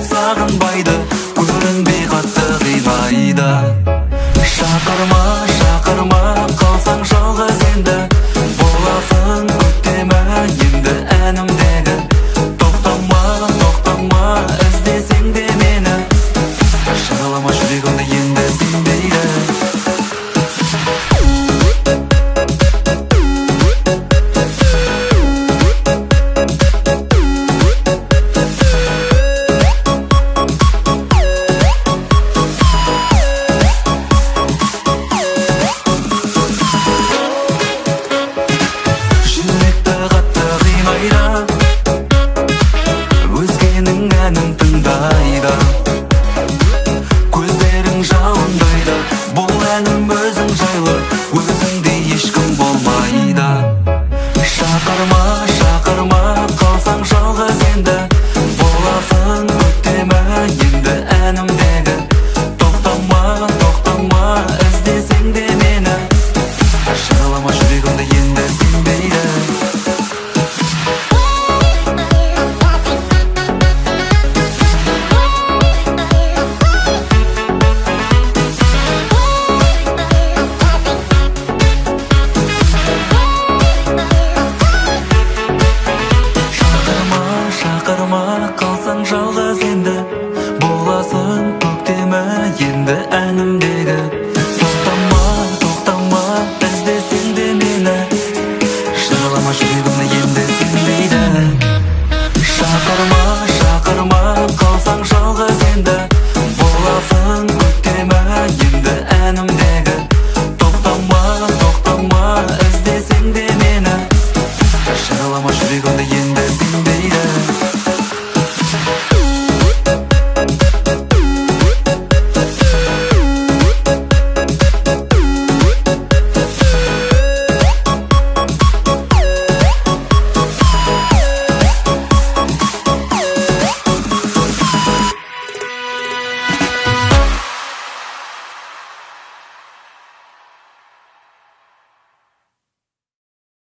сағынбайды, көрінбей қатты қинайды. Шақырма, шақырма, қалсаң жалғыз енді, боласың көктемі енді әнімдегі. Тоқтама, тоқтама, іздесең де мені, шағалама жүрегімді енді сенбейді. Өзгенің әнін тыңдайды, көздерің жалындайды. Бұл әнім өзің жайлы, өзіңдей ешкім болмайды. Шақырма, шақырма, қалсаң жалғыз енді, боласың көктемі енді әнімдегі. Тоқтама, тоқтама, іздесең де мені, шағалама жүрегімді енді сенбейді. Қалсаң жалғыз енді, боласың көктемі енді әнімдегі. Тоқтама, тоқтама, іздесең де мені, шағалама жүрегімді енді сенбейді. Шақырма, шақырма, қалсаң жалғыз енді, боласың көктемі енді әнімдегі. Тоқтама, тоқтама, іздесең де мені, шағалама жүрегімді енді сенбейді.